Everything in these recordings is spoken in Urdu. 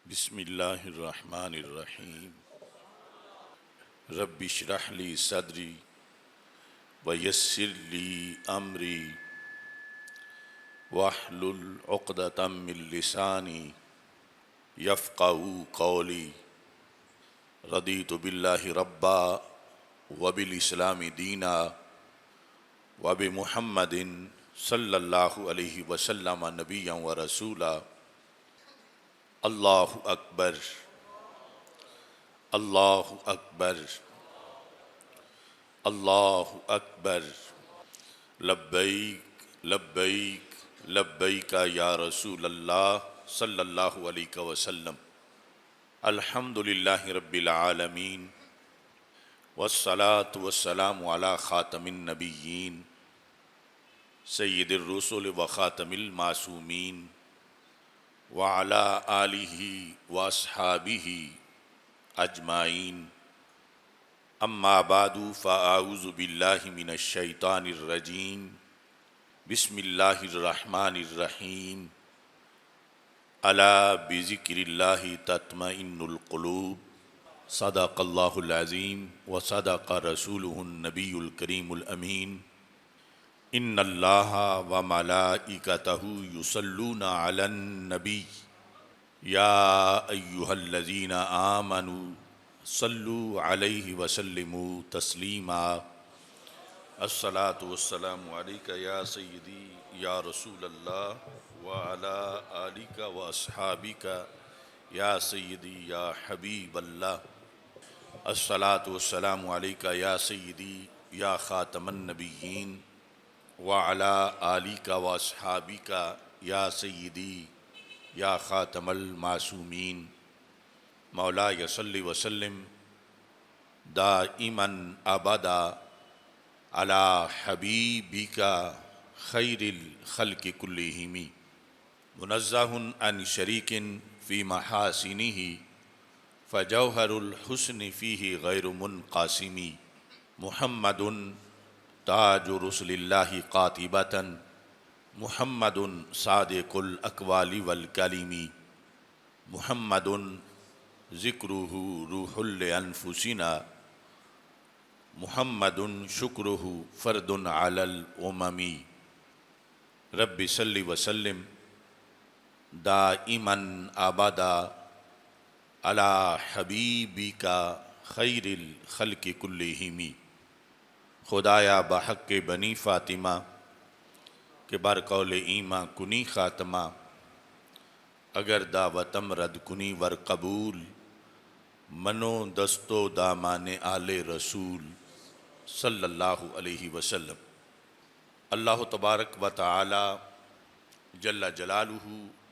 بسم اللہ الرحمن الرحیم رب اشرح لی صدری ویسر لی امری واحلل عقدۃ من لسانی یفقہوا قولی رضیت باللہ ربا وبالاسلام دینا وبمحمد صلی اللہ علیہ وسلم نبیا ورسولا اللہ اکبر اللہ اکبر اللہ اکبر لبیک لبیک لبیک یا رسول اللہ صلی اللہ علیہ وسلم الحمد للہ رب العالمین والصلاة والسلام علی خاتم النبیین سید الرسل وخاتم المعصومین وعلی آلہ واصحابہ اجمعین اما بعد فاعوذ باللہ من الشیطان الرجیم بسم اللہ الرحمن الرحیم الا بذکر اللہ تطمئن القلوب صدق اللہ العظیم وصدق رسولہ النبی الکریم الامین ان اللہ وملائکتہ یصلون علی النبی یا ایہا الذین آمنوا صلوا علیہ وسلموا تسلیما الصلاۃ والسلام علیک یا سیدی یا رسول اللہ وعلی آلک واصحابک یا سیدی یا حبیب اللہ الصلاۃ والسلام علیک یا سیدی یا خاتم النبیین وعلی آلک واصحابک یا سیدی یا خاتم المعصومین مولاي صل وسلم دائما ابدا على حبيبك خير الخلق كلهم منزه عن شريك في محاسنه فجوهر الحسن فيه غير منقسم محمد تاج رسل الله قاطبة محمد صادق الاقوال والکلم محمد ذکرہ روح لانفسنا محمد شکرہ فرد علی الامم رب صل وسلم دائما ابدا علی حبیبک خیر الخلق کلہم خدایا بحق بنی فاطمہ کہ بر قول ایماں کنی خاتمہ اگر دعوتم رد کنی ور قبول منو دستو دامان آل رسول صلی اللہ علیہ وسلم اللہ تبارک و تعالی جل جلالہ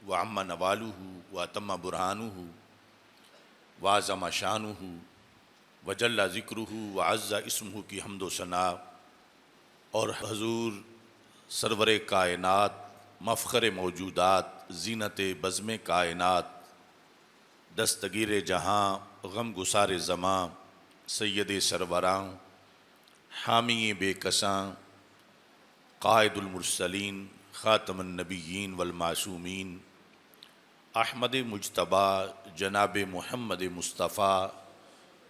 وعم نوالہ واتم برہانہ وعظم شانہ وجل ذکرہ وعز اسمہ کی حمد و ثنا اور حضور سرور کائنات مفخر موجودات زینت بزم کائنات دستگیر جہاں غم گسار زماں سید سروراں حامی بے کساں قائد المرسلین خاتم النبیین والمعصومین احمد مجتبیٰ جناب محمد مصطفیٰ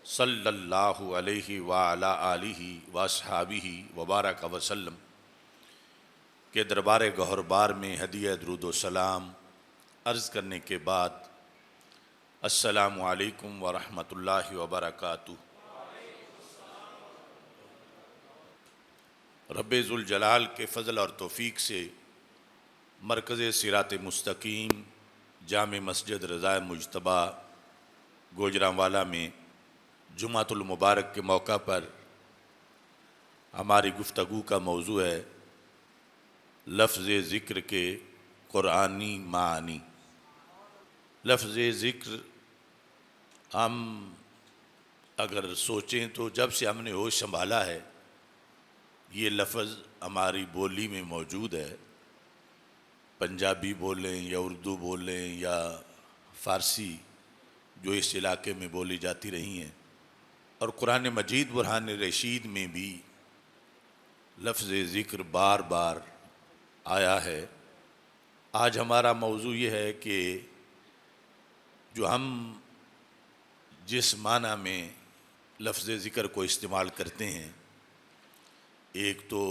صلی اللہ علیہ وعلی آلہ واصحابہ وبارک وسلم کے دربار گہربار میں ہدیہ درود و سلام عرض کرنے کے بعد السلام علیکم ورحمۃ اللہ وبرکاتہ۔ رب ذوالجلال کے فضل اور توفیق سے مرکز صراط مستقیم جامع مسجد رضا مجتبیٰ گوجرانوالا میں جمعۃ المبارک کے موقع پر ہماری گفتگو کا موضوع ہے لفظ ذکر کے قرآنی معانی۔ لفظ ذکر ہم اگر سوچیں تو جب سے ہم نے ہوش سنبھالا ہے یہ لفظ ہماری بولی میں موجود ہے، پنجابی بولیں یا اردو بولیں یا فارسی جو اس علاقے میں بولی جاتی رہی ہیں، اور قرآن مجید برہان رشید میں بھی لفظ ذکر بار بار آیا ہے۔ آج ہمارا موضوع یہ ہے کہ جو ہم جس معنی میں لفظ ذکر کو استعمال کرتے ہیں، ایک تو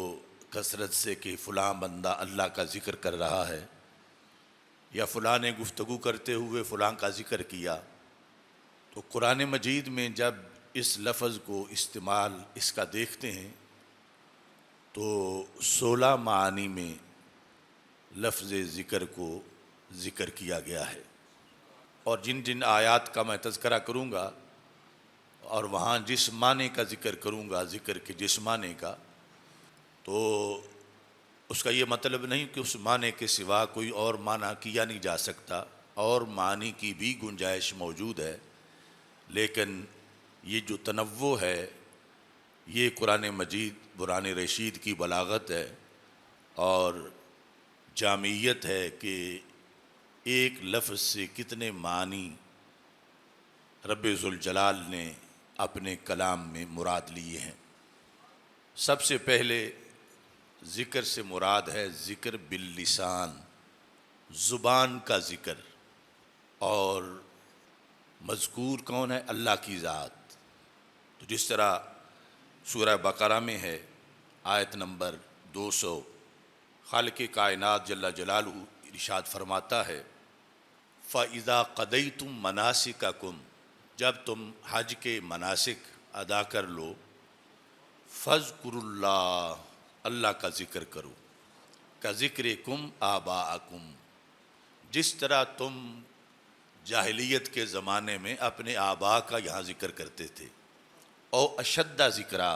کثرت سے کہ فلاں بندہ اللہ کا ذکر کر رہا ہے، یا فلاں نے گفتگو کرتے ہوئے فلاں کا ذکر کیا، تو قرآن مجید میں جب اس لفظ کو استعمال اس کا دیکھتے ہیں تو 16 معانی میں لفظ ذکر کو ذکر کیا گیا ہے، اور جن جن آیات کا میں تذکرہ کروں گا اور وہاں جس معنی کا ذکر کروں گا، ذکر کے جس معنی کا، تو اس کا یہ مطلب نہیں کہ اس معنی کے سوا کوئی اور معنی کیا نہیں جا سکتا، اور معنی کی بھی گنجائش موجود ہے، لیکن یہ جو تنوع ہے یہ قرآن مجید قرآن رشید کی بلاغت ہے اور جامعیت ہے کہ ایک لفظ سے کتنے معنی رب ذوالجلال نے اپنے کلام میں مراد لیے ہیں۔ سب سے پہلے ذکر سے مراد ہے ذکر باللسان، زبان کا ذکر، اور مذکور کون ہے؟ اللہ کی ذات۔ تو جس طرح سورہ بقرہ میں ہے آیت نمبر 200، خالق کائنات جل جلالہ ارشاد فرماتا ہے فَإِذَا قَضَيْتُم مَنَاسِكَكُمْ، جب تم حج کے مناسک ادا کر لو، فَاذْكُرُوا اللَّهَ، اللہ کا ذکر کرو، كَذِكْرِكُمْ آبَاءَكُمْ، جس طرح تم جاہلیت کے زمانے میں اپنے آبا کا یہاں ذکر کرتے تھے، او اشد ذکرا،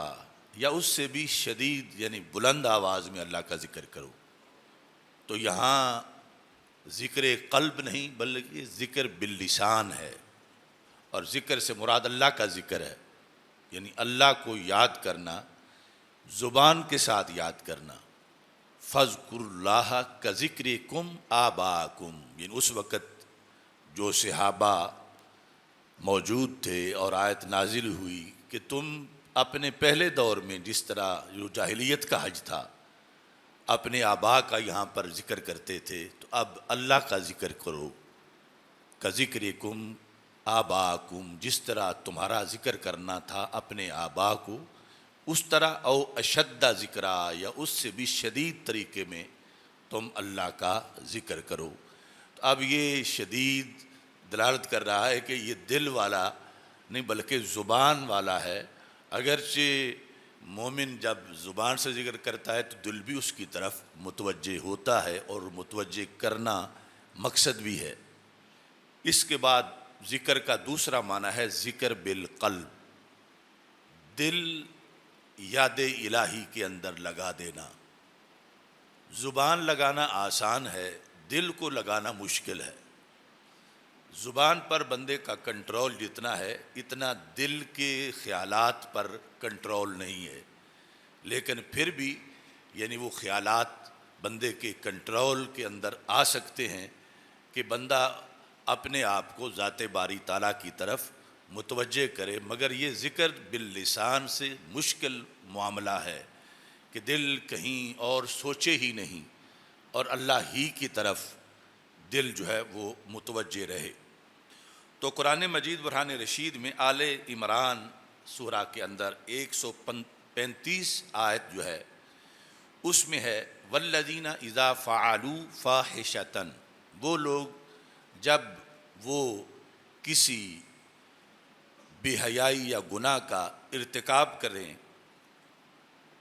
یا اس سے بھی شدید یعنی بلند آواز میں اللہ کا ذکر کرو۔ تو یہاں ذکر قلب نہیں بلکہ ذکر باللسان ہے، اور ذکر سے مراد اللہ کا ذکر ہے، یعنی اللہ کو یاد کرنا، زبان کے ساتھ یاد کرنا۔ فَاذْكُرُوا اللَّهَ كَذِكْرِكُمْ آبَاءَكُمْ، یعنی اس وقت جو صحابہ موجود تھے اور آیت نازل ہوئی کہ تم اپنے پہلے دور میں جس طرح جو جاہلیت کا حج تھا اپنے آبا کا یہاں پر ذکر کرتے تھے، تو اب اللہ کا ذکر کرو، کذکرکم آباءکم، جس طرح تمہارا ذکر کرنا تھا اپنے آبا کو اس طرح، او اشد ذکرا، یا اس سے بھی شدید طریقے میں تم اللہ کا ذکر کرو۔ تو اب یہ شدید دلالت کر رہا ہے کہ یہ دل والا نہیں بلکہ زبان والا ہے، اگرچہ مومن جب زبان سے ذکر کرتا ہے تو دل بھی اس کی طرف متوجہ ہوتا ہے، اور متوجہ کرنا مقصد بھی ہے۔ اس کے بعد ذکر کا دوسرا معنی ہے ذکر بالقلب، دل یاد الہی کے اندر لگا دینا۔ زبان لگانا آسان ہے، دل کو لگانا مشکل ہے۔ زبان پر بندے کا کنٹرول جتنا ہے اتنا دل کے خیالات پر کنٹرول نہیں ہے، لیکن پھر بھی یعنی وہ خیالات بندے کے کنٹرول کے اندر آ سکتے ہیں کہ بندہ اپنے آپ کو ذات باری تعالیٰ کی طرف متوجہ کرے، مگر یہ ذکر باللسان سے مشکل معاملہ ہے کہ دل کہیں اور سوچے ہی نہیں اور اللہ ہی کی طرف دل جو ہے وہ متوجہ رہے۔ تو قرآن مجید برہان رشید میں آل عمران سورہ کے اندر 135 آیت جو ہے اس میں ہے والذین اذا فعلوا فاحشۃ، وہ لوگ جب وہ کسی بے حیائی یا گناہ کا ارتکاب کریں،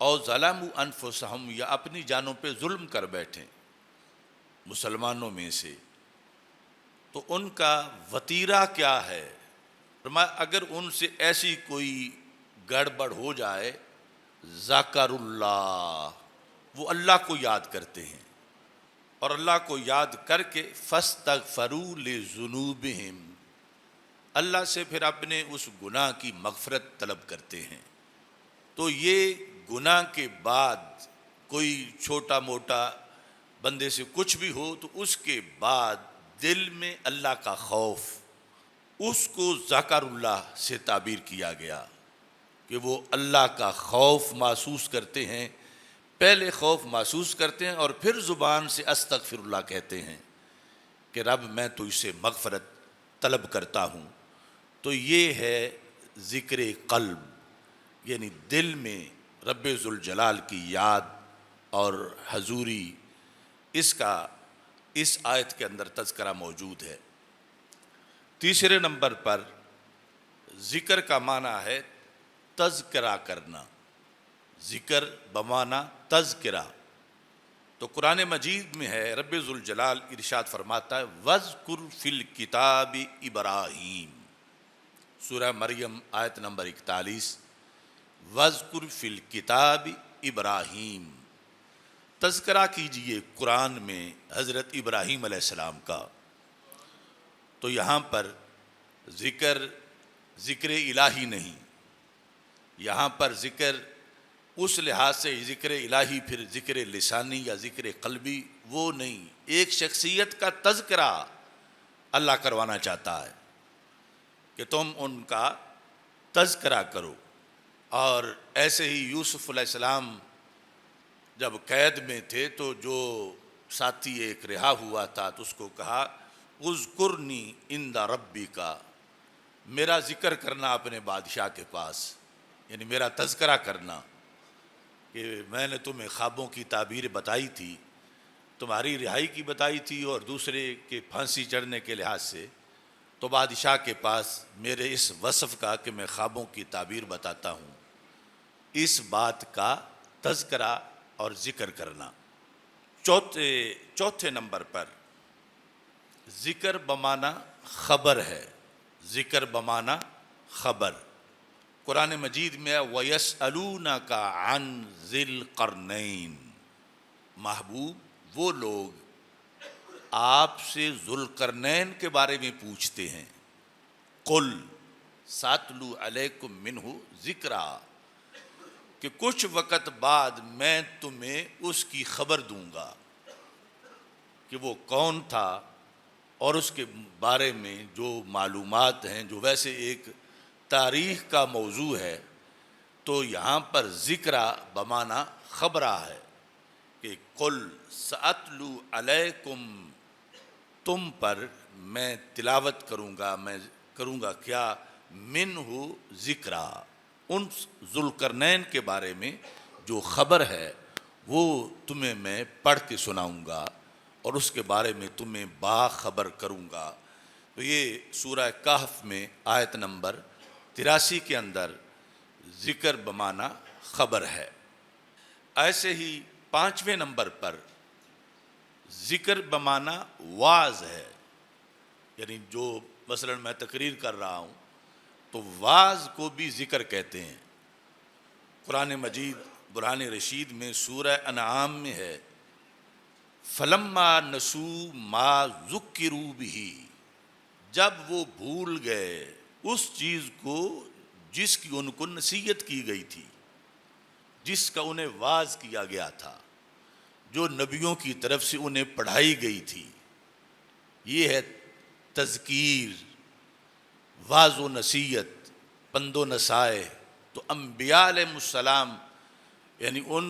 اور ظلموا انفسہم، یا اپنی جانوں پہ ظلم کر بیٹھیں مسلمانوں میں سے، تو ان کا وتیرہ کیا ہے؟ فرمایا اگر ان سے ایسی کوئی گڑبڑ ہو جائے، ذکر اللہ، وہ اللہ کو یاد کرتے ہیں، اور اللہ کو یاد کر کے فاستغفروا لذنوبہم، اللہ سے پھر اپنے اس گناہ کی مغفرت طلب کرتے ہیں۔ تو یہ گناہ کے بعد کوئی چھوٹا موٹا بندے سے کچھ بھی ہو تو اس کے بعد دل میں اللہ کا خوف، اس کو ذکر اللہ سے تعبیر کیا گیا کہ وہ اللہ کا خوف محسوس کرتے ہیں، پہلے خوف محسوس کرتے ہیں اور پھر زبان سے استغفر اللہ کہتے ہیں کہ رب میں تو اسے مغفرت طلب کرتا ہوں، تو یہ ہے ذکر قلب، یعنی دل میں رب ذوالجلال کی یاد اور حضوری، اس کا اس آیت کے اندر تذکرہ موجود ہے۔ تیسرے نمبر پر ذکر کا معنی ہے تذکرہ کرنا، ذکر بمعنی تذکرہ۔ تو قرآن مجید میں ہے رب ذوالجلال ارشاد فرماتا ہے وَاذْكُرْ فِي الْكِتَابِ ابراہیم، سورہ مریم آیت نمبر 41، وَاذْكُرْ فِي الْكِتَابِ ابراہیم، تذکرہ کیجئے قرآن میں حضرت ابراہیم علیہ السلام کا۔ تو یہاں پر ذکر الہی نہیں، یہاں پر ذکر اس لحاظ سے ذکر الہی پھر ذکر لسانی یا ذکر قلبی وہ نہیں، ایک شخصیت کا تذکرہ اللہ کروانا چاہتا ہے کہ تم ان کا تذکرہ کرو۔ اور ایسے ہی یوسف علیہ السلام جب قید میں تھے تو جو ساتھی ایک رہا ہوا تھا تو اس کو کہا اذکرنی عند ربک، میرا ذکر کرنا اپنے بادشاہ کے پاس، یعنی میرا تذکرہ کرنا کہ میں نے تمہیں خوابوں کی تعبیر بتائی تھی، تمہاری رہائی کی بتائی تھی اور دوسرے کے پھانسی چڑھنے کے لحاظ سے، تو بادشاہ کے پاس میرے اس وصف کا کہ میں خوابوں کی تعبیر بتاتا ہوں، اس بات کا تذکرہ اور ذکر کرنا۔ چوتھے نمبر پر ذکر بمعنی خبر ہے، ذکر بمعنی خبر۔ قرآن مجید میں وَيَسْأَلُونَكَ عَنْ ذِي الْقَرْنَيْنِ، محبوب وہ لوگ آپ سے ذوالقرنین کے بارے میں پوچھتے ہیں، قُلْ سَأَتْلُو عَلَيْكُمْ مِنْهُ ذِكْرًا، کہ کچھ وقت بعد میں تمہیں اس کی خبر دوں گا کہ وہ کون تھا، اور اس کے بارے میں جو معلومات ہیں جو ویسے ایک تاریخ کا موضوع ہے، تو یہاں پر ذکرہ بمعنی خبرہ ہے کہ قل سأتلو علیکم، تم پر میں تلاوت کروں گا، میں کروں گا کیا، منہ ذکرہ، ان ذوالقرنین کے بارے میں جو خبر ہے وہ تمہیں میں پڑھ کے سناؤں گا اور اس کے بارے میں تمہیں باخبر کروں گا۔ تو یہ سورہ کہف میں آیت نمبر 83 کے اندر ذکر بمعنی خبر ہے۔ ایسے ہی 5ویں نمبر پر ذکر بمعنی واعظ ہے، یعنی جو مثلا میں تقریر کر رہا ہوں تو واعظ کو بھی ذکر کہتے ہیں۔ قرآن مجید برہان رشید میں سورہ انعام میں ہے فَلَمَّا نَسُوا مَا ذُكِّرُوا بِهِ، جب وہ بھول گئے اس چیز کو جس کی ان کو نصیحت کی گئی تھی، جس کا انہیں واعظ کیا گیا تھا، جو نبیوں کی طرف سے انہیں پڑھائی گئی تھی، یہ ہے تذکیر، واعظ و نصیحت، پند و نصائح۔ تو انبیاء علیہ السلام یعنی ان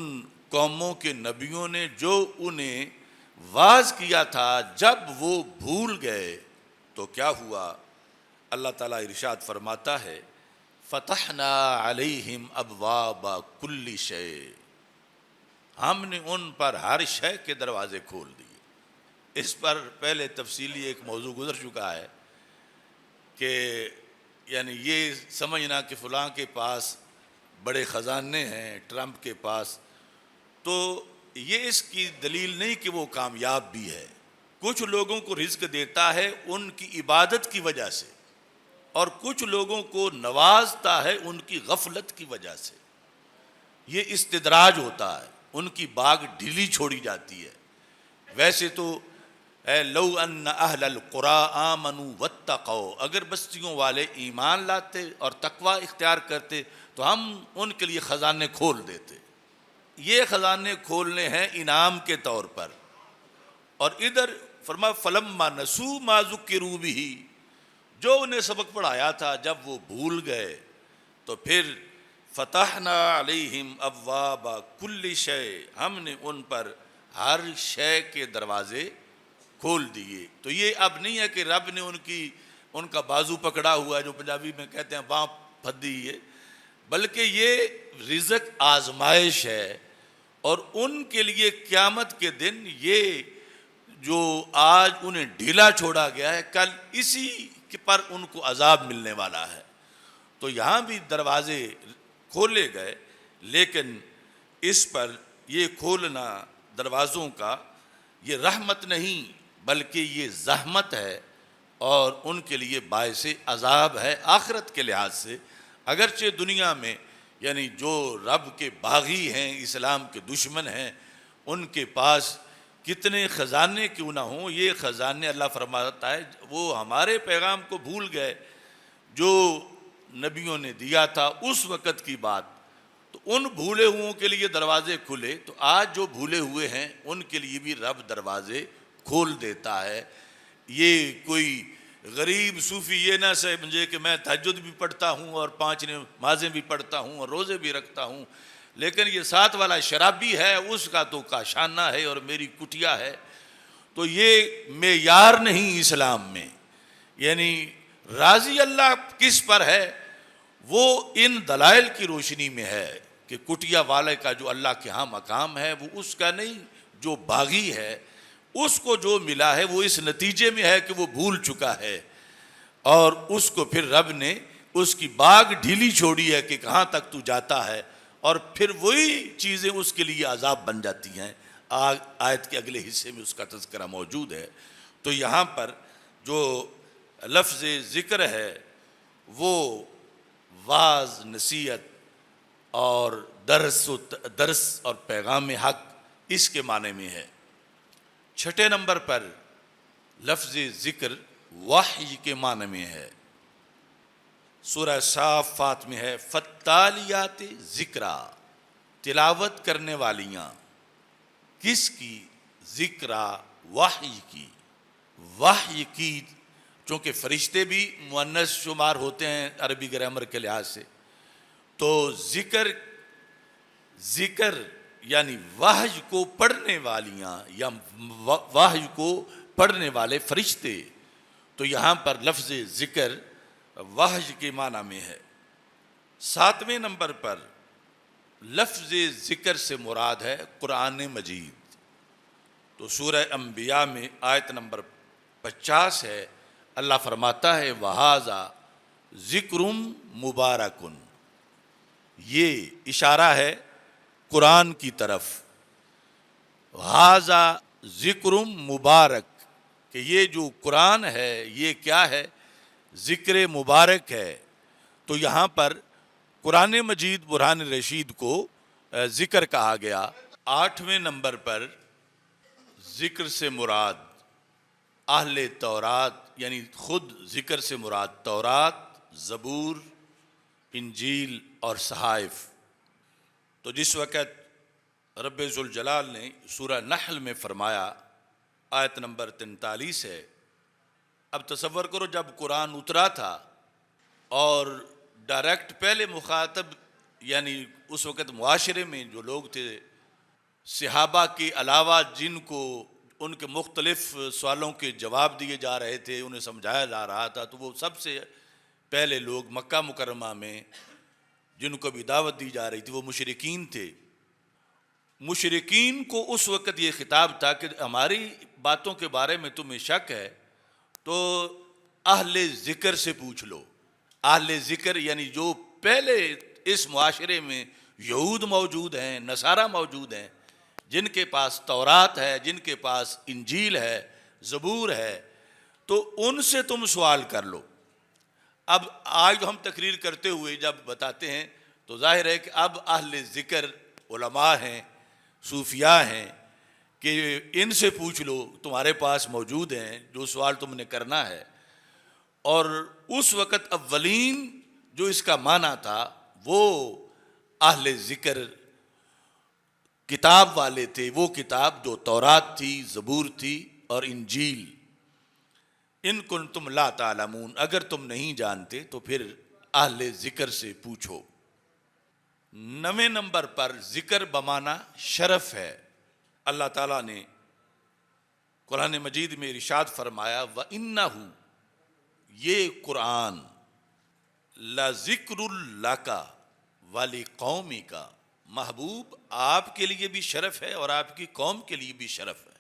قوموں کے نبیوں نے جو انہیں واعظ کیا تھا، جب وہ بھول گئے تو کیا ہوا؟ اللہ تعالیٰ ارشاد فرماتا ہے فتحنا علیہم ابواب کل شیء، ہم نے ان پر ہر شے کے دروازے کھول دیے۔ اس پر پہلے تفصیلی ایک موضوع گزر چکا ہے کہ یعنی یہ سمجھنا کہ فلاں کے پاس بڑے خزانے ہیں، ٹرمپ کے پاس، تو یہ اس کی دلیل نہیں کہ وہ کامیاب بھی ہے۔ کچھ لوگوں کو رزق دیتا ہے ان کی عبادت کی وجہ سے، اور کچھ لوگوں کو نوازتا ہے ان کی غفلت کی وجہ سے۔ یہ استدراج ہوتا ہے، ان کی باغ ڈھیلی چھوڑی جاتی ہے۔ ویسے تو اے لو ان اہل القری آمنوا واتقوا، اگر بستیوں والے ایمان لاتے اور تقوی اختیار کرتے تو ہم ان کے لیے خزانے کھول دیتے۔ یہ خزانے کھولنے ہیں انعام کے طور پر، اور ادھر فرما فلما نسوا ما ذکروا بہ، جو انہیں سبق پڑھایا تھا جب وہ بھول گئے تو پھر فتحنا علیہم ابواب کل شیء، ہم نے ان پر ہر شے کے دروازے کھول دیے۔ تو یہ اب نہیں ہے کہ رب نے ان کی ان کا بازو پکڑا ہوا ہے، جو پنجابی میں کہتے ہیں باں پھدی، بلکہ یہ رزق آزمائش ہے، اور ان کے لیے قیامت کے دن یہ جو آج انہیں ڈھیلا چھوڑا گیا ہے، کل اسی پر ان کو عذاب ملنے والا ہے۔ تو یہاں بھی دروازے کھولے گئے، لیکن اس پر یہ کھولنا دروازوں کا یہ رحمت نہیں بلکہ یہ زحمت ہے، اور ان کے لیے باعث عذاب ہے آخرت کے لحاظ سے۔ اگرچہ دنیا میں یعنی جو رب کے باغی ہیں، اسلام کے دشمن ہیں، ان کے پاس کتنے خزانے کیوں نہ ہوں، یہ خزانے اللہ فرماتا ہے وہ ہمارے پیغام کو بھول گئے جو نبیوں نے دیا تھا اس وقت کی بات، تو ان بھولے ہوئوں کے لیے دروازے کھلے، تو آج جو بھولے ہوئے ہیں ان کے لیے بھی رب دروازے کھول دیتا ہے۔ یہ کوئی غریب صوفی یہ نہ سمجھے کہ میں تہجد بھی پڑھتا ہوں اور 5 نمازیں بھی پڑھتا ہوں اور روزے بھی رکھتا ہوں، لیکن یہ ساتھ والا شرابی ہے، اس کا تو کاشانہ ہے اور میری کٹیا ہے۔ تو یہ معیار نہیں اسلام میں، یعنی راضی اللہ کس پر ہے وہ ان دلائل کی روشنی میں ہے کہ کٹیا والے کا جو اللہ کے ہاں مقام ہے وہ اس کا نہیں، جو باغی ہے اس کو جو ملا ہے وہ اس نتیجے میں ہے کہ وہ بھول چکا ہے، اور اس کو پھر رب نے اس کی باغ ڈھیلی چھوڑی ہے کہ کہاں تک تو جاتا ہے، اور پھر وہی چیزیں اس کے لیے عذاب بن جاتی ہیں۔ آیت کے اگلے حصے میں اس کا تذکرہ موجود ہے۔ تو یہاں پر جو لفظ ذکر ہے وہ واعظ، نصیحت اور درس اور پیغام حق اس کے معنی میں ہے۔ چھٹے نمبر پر لفظ ذکر وحی کے معنی میں ہے۔ سورہ صافات میں ہے فالتالیات ذکرا، تلاوت کرنے والیاں، کس کی؟ ذکرا، وحی کی۔ وحی کی، چونکہ فرشتے بھی مؤنث شمار ہوتے ہیں عربی گرامر کے لحاظ سے، تو ذکر یعنی وحی کو پڑھنے والیاں یا وحی کو پڑھنے والے فرشتے، تو یہاں پر لفظ ذکر وحی کے معنی میں ہے۔ 7ویں نمبر پر لفظ ذکر سے مراد ہے قرآن مجید۔ تو سورہ انبیاء میں آیت نمبر 50 ہے، اللہ فرماتا ہے وَهَذَا ذِكْرٌ مُبَارَكٌ، یہ اشارہ ہے قرآن کی طرف، هَذَا ذِكْرٌ مبارک، کہ یہ جو قرآن ہے یہ کیا ہے؟ ذکر مبارک ہے۔ تو یہاں پر قرآن مجید برہان رشید کو ذکر کہا گیا۔ 8ویں نمبر پر ذکر سے مراد اہل تورات، یعنی خود ذکر سے مراد تورات، زبور، انجیل اور صحائف۔ تو جس وقت رب ذوالجلال نے سورہ نحل میں فرمایا، آیت نمبر 43 ہے، اب تصور کرو جب قرآن اترا تھا اور ڈائریکٹ پہلے مخاطب یعنی اس وقت معاشرے میں جو لوگ تھے صحابہ کے علاوہ جن کو ان کے مختلف سوالوں کے جواب دیے جا رہے تھے، انہیں سمجھایا جا رہا تھا، تو وہ سب سے پہلے لوگ مکہ مکرمہ میں جن کو بھی دعوت دی جا رہی تھی وہ مشرکین تھے۔ مشرکین کو اس وقت یہ خطاب تھا کہ ہماری باتوں کے بارے میں تمہیں شک ہے تو اہل ذکر سے پوچھ لو۔ اہل ذکر یعنی جو پہلے اس معاشرے میں یہود موجود ہیں، نصارہ موجود ہیں، جن کے پاس تورات ہے، جن کے پاس انجیل ہے، زبور ہے، تو ان سے تم سوال کر لو۔ اب آج ہم تقریر کرتے ہوئے جب بتاتے ہیں تو ظاہر ہے کہ اب اہل ذکر علماء ہیں، صوفیاء ہیں، کہ ان سے پوچھ لو، تمہارے پاس موجود ہیں جو سوال تم نے کرنا ہے۔ اور اس وقت اولین جو اس کا معنی تھا وہ اہل ذکر کتاب والے تھے، وہ کتاب جو تورات تھی، زبور تھی اور انجیل۔ ان کنتم لا تعلمون، اگر تم نہیں جانتے تو پھر اہل ذکر سے پوچھو۔ 9ویں نمبر پر ذکر بمعنی شرف ہے۔ اللہ تعالیٰ نے قرآن مجید میں ارشاد فرمایا وَإِنَّهُ یہ قرآن لذکر اللہ کا والی قومی کا، محبوب آپ کے لیے بھی شرف ہے اور آپ کی قوم کے لیے بھی شرف ہے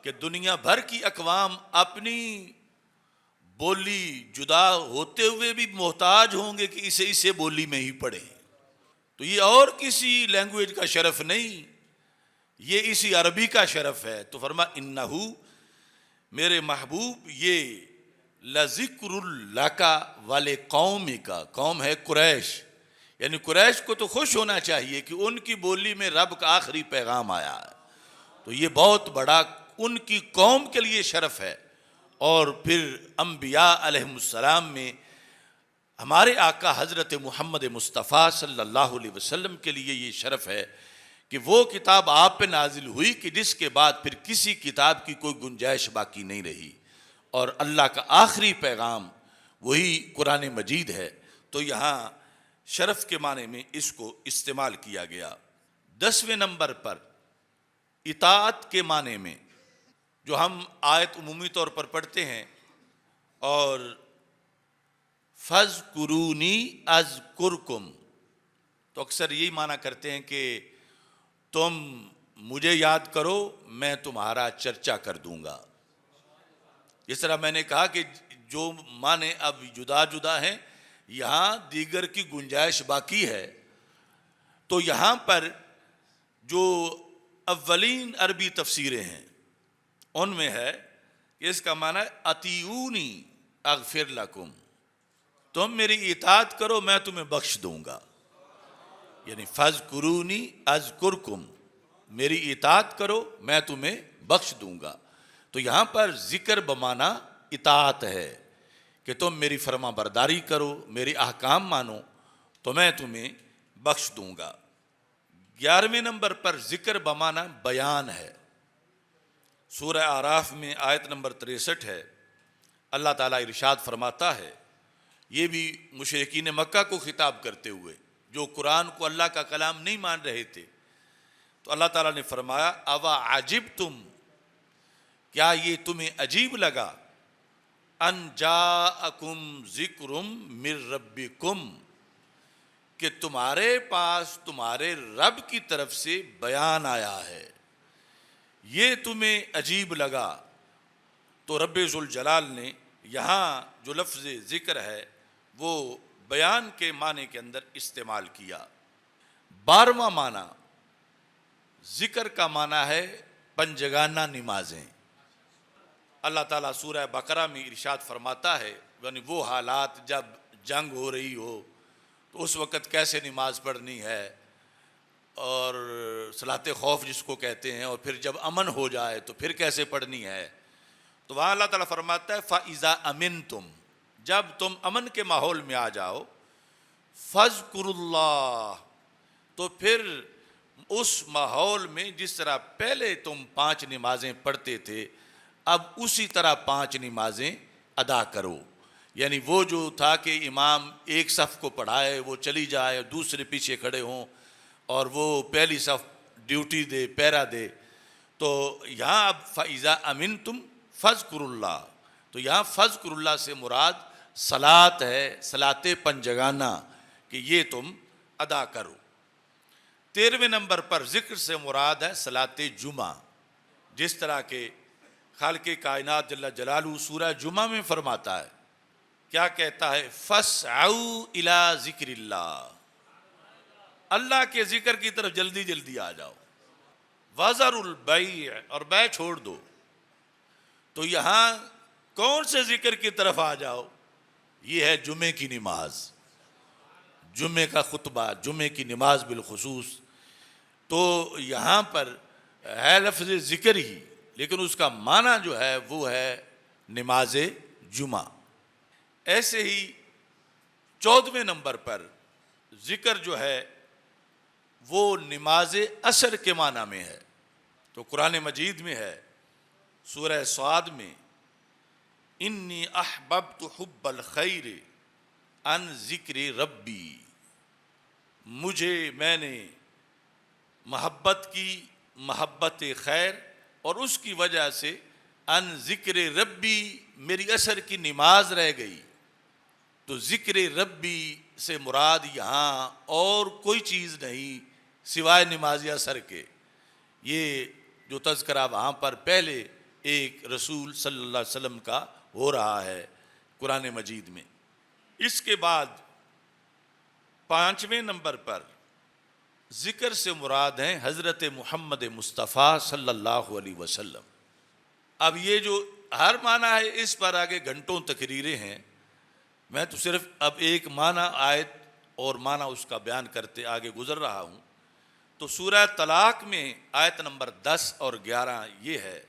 کہ دنیا بھر کی اقوام اپنی بولی جدا ہوتے ہوئے بھی محتاج ہوں گے کہ اسے بولی میں ہی پڑھیں. تو یہ اور کسی لینگویج کا شرف نہیں، یہ اسی عربی کا شرف ہے. تو فرما انہو، میرے محبوب، یہ لذکر اللہ کا والے قومی کا، قوم ہے قریش، یعنی قریش کو تو خوش ہونا چاہیے کہ ان کی بولی میں رب کا آخری پیغام آیا ہے. تو یہ بہت بڑا ان کی قوم کے لیے شرف ہے. اور پھر انبیاء علیہ السلام میں ہمارے آقا حضرت محمد مصطفیٰ صلی اللہ علیہ وسلم کے لیے یہ شرف ہے کہ وہ کتاب آپ پہ نازل ہوئی کہ جس کے بعد پھر کسی کتاب کی کوئی گنجائش باقی نہیں رہی، اور اللہ کا آخری پیغام وہی قرآن مجید ہے. تو یہاں شرف کے معنی میں اس کو استعمال کیا گیا. 10ویں نمبر پر اطاعت کے معنی میں جو ہم آیت عمومی طور پر پڑھتے ہیں، اور فَاذْكُرُونِي أَذْكُرْكُمْ، تو اکثر یہی معنی کرتے ہیں کہ تم مجھے یاد کرو میں تمہارا چرچا کر دوں گا. جس طرح میں نے کہا کہ جو معنی اب جدا جدا ہیں، یہاں دیگر کی گنجائش باقی ہے. تو یہاں پر جو اولین عربی تفسیریں ہیں ان میں ہے کہ اس کا معنی اطیعونی اغفر لکم، تم میری اطاعت کرو میں تمہیں بخش دوں گا. یعنی فَاذْكُرُونِي أَذْكُرْكُمْ، میری اطاعت کرو میں تمہیں بخش دوں گا. تو یہاں پر ذکر بمانا اطاعت ہے کہ تم میری فرما برداری کرو، میری احکام مانو تو میں تمہیں بخش دوں گا. 11ویں نمبر پر ذکر بمانا بیان ہے. سورہ اعراف میں آیت نمبر 63 ہے. اللہ تعالیٰ ارشاد فرماتا ہے، یہ بھی مشرکین مکہ کو خطاب کرتے ہوئے جو قرآن کو اللہ کا کلام نہیں مان رہے تھے. تو اللہ تعالیٰ نے فرمایا اوا عجبتم، کیا یہ تمہیں عجیب لگا، ان جاءکم ذکر من ربکم، کہ تمہارے پاس تمہارے رب کی طرف سے بیان آیا ہے، یہ تمہیں عجیب لگا. تو رب ذوالجلال نے یہاں جو لفظ ذکر ہے وہ بیان کے معنی کے اندر استعمال کیا. 12واں معنی ذکر کا معنی ہے پنجگانہ نمازیں. اللہ تعالیٰ سورہ بقرہ میں ارشاد فرماتا ہے، یعنی وہ حالات جب جنگ ہو رہی ہو تو اس وقت کیسے نماز پڑھنی ہے، اور صلاۃ خوف جس کو کہتے ہیں، اور پھر جب امن ہو جائے تو پھر کیسے پڑھنی ہے. تو وہاں اللہ تعالیٰ فرماتا ہے فَإِذَا أَمِنْتُمْ، جب تم امن کے ماحول میں آ جاؤ، فَاذْكُرُوا اللَّهَ، تو پھر اس ماحول میں جس طرح پہلے تم 5 نمازیں پڑھتے تھے اب اسی طرح 5 نمازیں ادا کرو. یعنی وہ جو تھا کہ امام ایک صف کو پڑھائے وہ چلی جائے، دوسرے پیچھے کھڑے ہوں اور وہ پہلی صف ڈیوٹی دے، پیرا دے. تو یہاں اب فَإِذَا أَمِنْتُمْ فَاذْكُرُوا اللَّهَ، تو یہاں فَاذْكُرُوا اللَّهَ سے مراد صلاۃ ہے، صلاۃ پنجگانہ، کہ یہ تم ادا کرو. 13ویں نمبر پر ذکر سے مراد ہے صلاۃ جمعہ، جس طرح کہ خالق کائنات جل جلالہ سورہ جمعہ میں فرماتا ہے، کیا کہتا ہے، فَاسْعَوْا إِلَىٰ ذِكْرِ اللَّهِ، اللہ کے ذکر کی طرف جلدی جلدی آ جاؤ. وَذَرُوا الْبَيْعَ، اور بیع چھوڑ دو. تو یہاں کون سے ذکر کی طرف آ جاؤ؟ یہ ہے جمعے کی نماز، جمعے کا خطبہ، جمعے کی نماز بالخصوص. تو یہاں پر ہے لفظ ذکر ہی، لیکن اس کا معنی جو ہے وہ ہے نماز جمعہ. ایسے ہی 14ویں نمبر پر ذکر جو ہے وہ نماز عصر کے معنی میں ہے. تو قرآن مجید میں ہے سورہ صاد میں، انی احببت حب الخیر عن ذکر ربی، میں نے محبت کی، محبت خیر، اور اس کی وجہ سے ان ذکر ربی، میری اثر کی نماز رہ گئی. تو ذکر ربی سے مراد یہاں اور کوئی چیز نہیں سوائے نماز اثر کے. یہ جو تذکرہ وہاں پر پہلے ایک رسول صلی اللہ علیہ وسلم کا ہو رہا ہے قرآن مجید میں. اس کے بعد 5ویں نمبر پر ذکر سے مراد ہیں حضرت محمد مصطفیٰ صلی اللہ علیہ وسلم. اب یہ جو ہر معنی ہے اس پر آگے گھنٹوں تقریریں ہیں، میں تو صرف اب ایک معنی آیت اور معنی اس کا بیان کرتے آگے گزر رہا ہوں. تو سورہ طلاق میں آیت نمبر 10 اور 11 یہ ہے،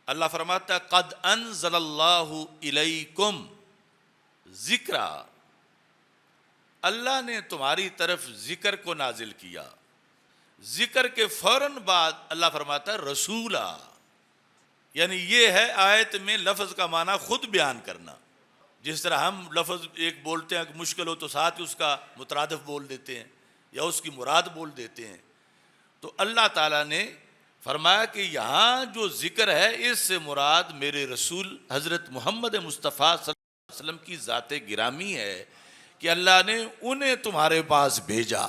اللہ فرماتا ہے قد انزل اللہ الیکم ذکرا، اللہ نے تمہاری طرف ذکر کو نازل کیا. ذکر کے فوراً بعد اللہ فرماتا ہے رسولا، یعنی یہ ہے آیت میں لفظ کا معنی خود بیان کرنا. جس طرح ہم لفظ ایک بولتے ہیں کہ مشکل ہو تو ساتھ ہی اس کا مترادف بول دیتے ہیں یا اس کی مراد بول دیتے ہیں. تو اللہ تعالیٰ نے فرمایا کہ یہاں جو ذکر ہے اس سے مراد میرے رسول حضرت محمد مصطفیٰ صلی اللہ علیہ وسلم کی ذات گرامی ہے کہ اللہ نے انہیں تمہارے پاس بھیجا.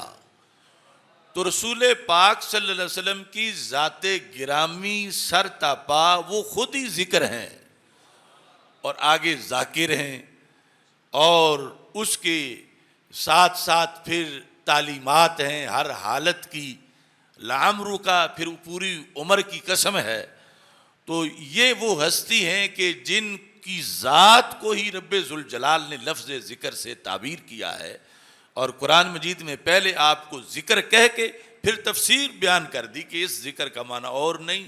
تو رسول پاک صلی اللہ علیہ وسلم کی ذات گرامی سر تا پا وہ خود ہی ذکر ہیں اور آگے ذاکر ہیں، اور اس کے ساتھ ساتھ پھر تعلیمات ہیں ہر حالت کی. لعمرو کا پھر پوری عمر کی قسم ہے. تو یہ وہ ہستی ہیں کہ جن کی ذات کو ہی رب ذوالجلال نے لفظ ذکر سے تعبیر کیا ہے، اور قرآن مجید میں پہلے آپ کو ذکر کہہ کے پھر تفسیر بیان کر دی کہ اس ذکر کا معنی اور نہیں.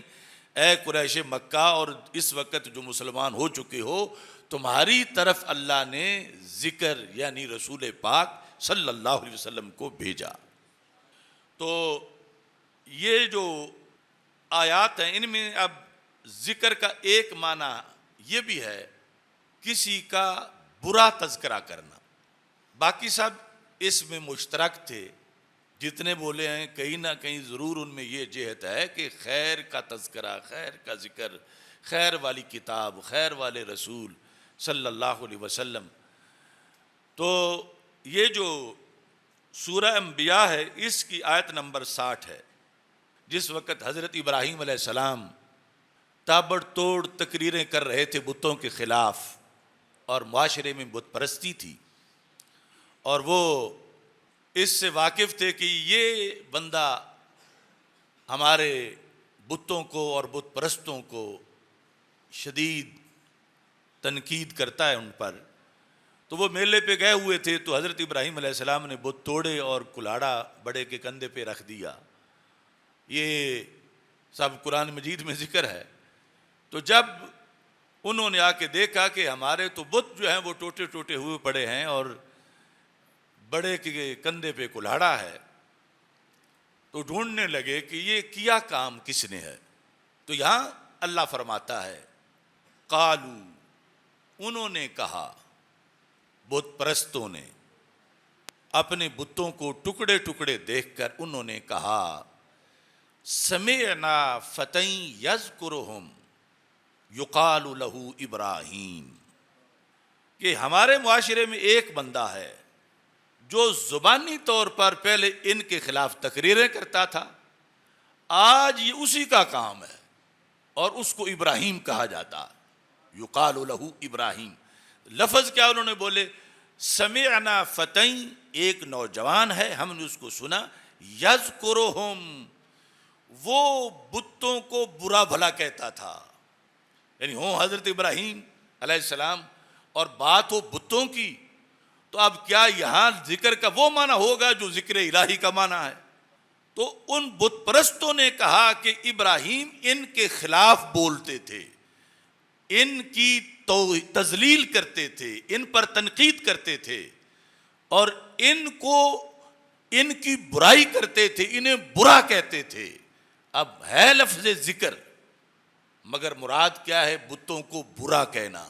اے قریش مکہ اور اس وقت جو مسلمان ہو چکے ہو، تمہاری طرف اللہ نے ذکر یعنی رسول پاک صلی اللہ علیہ وسلم کو بھیجا. تو یہ جو آیات ہیں ان میں اب ذکر کا ایک معنی یہ بھی ہے کسی کا برا تذکرہ کرنا. باقی سب اس میں مشترک تھے، جتنے بولے ہیں کہیں نہ کہیں ضرور ان میں یہ جہت ہے کہ خیر کا تذکرہ، خیر کا ذکر، خیر والی کتاب، خیر والے رسول صلی اللہ علیہ وسلم. تو یہ جو سورہ انبیاء ہے اس کی آیت نمبر 60 ہے. جس وقت حضرت ابراہیم علیہ السلام تابڑ توڑ تقریریں کر رہے تھے بتوں کے خلاف، اور معاشرے میں بت پرستی تھی، اور وہ اس سے واقف تھے کہ یہ بندہ ہمارے بتوں کو اور بت پرستوں کو شدید تنقید کرتا ہے ان پر. تو وہ میلے پہ گئے ہوئے تھے، تو حضرت ابراہیم علیہ السلام نے بت توڑے اور کلاڑا بڑے کے کندھے پہ رکھ دیا. یہ سب قرآن مجید میں ذکر ہے. تو جب انہوں نے آ کے دیکھا کہ ہمارے تو بت جو ہیں وہ ٹوٹے ٹوٹے ہوئے پڑے ہیں اور بڑے کے کندھے پہ کلاڑا ہے، تو ڈھونڈنے لگے کہ یہ کیا کام کس نے ہے. تو یہاں اللہ فرماتا ہے قالو، انہوں نے کہا، بت پرستوں نے اپنے بتوں کو ٹکڑے ٹکڑے دیکھ کر انہوں نے کہا سمعنا فتى یذکرہم یقال لہ ابراہیم، کہ ہمارے معاشرے میں ایک بندہ ہے جو زبانی طور پر پہلے ان کے خلاف تقریریں کرتا تھا، آج یہ اسی کا کام ہے اور اس کو ابراہیم کہا جاتا. یقال لہ ابراہیم، لفظ کیا انہوں نے بولے سمعنا فتى، ایک نوجوان ہے ہم نے اس کو سنا، یذکرہم، وہ بتوں کو برا بھلا کہتا تھا. یعنی ہوں حضرت ابراہیم علیہ السلام اور بات ہو بتوں کی، تو اب کیا یہاں ذکر کا وہ معنی ہوگا جو ذکر الہی کا معنی ہے؟ تو ان بت پرستوں نے کہا کہ ابراہیم ان کے خلاف بولتے تھے، ان کی تذلیل کرتے تھے، ان پر تنقید کرتے تھے، اور ان کو ان کی برائی کرتے تھے، انہیں برا کہتے تھے. اب ہے لفظ ذکر مگر مراد کیا ہے؟ بتوں کو برا کہنا.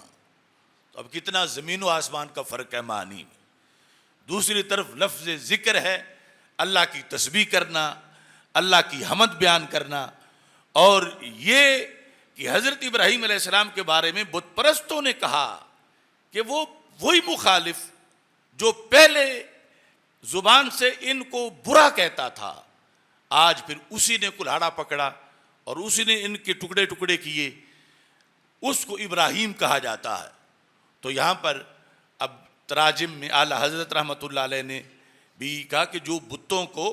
تو اب کتنا زمین و آسمان کا فرق ہے معنی میں. دوسری طرف لفظ ذکر ہے اللہ کی تسبیح کرنا، اللہ کی حمد بیان کرنا، اور یہ کہ حضرت ابراہیم علیہ السلام کے بارے میں بت پرستوں نے کہا کہ وہ وہی مخالف جو پہلے زبان سے ان کو برا کہتا تھا، آج پھر اسی نے کلہاڑا پکڑا اور اسی نے ان کے ٹکڑے ٹکڑے کیے، اس کو ابراہیم کہا جاتا ہے۔ تو یہاں پر اب تراجم میں اعلیٰ حضرت رحمۃ اللہ علیہ نے بھی کہا کہ جو بتوں کو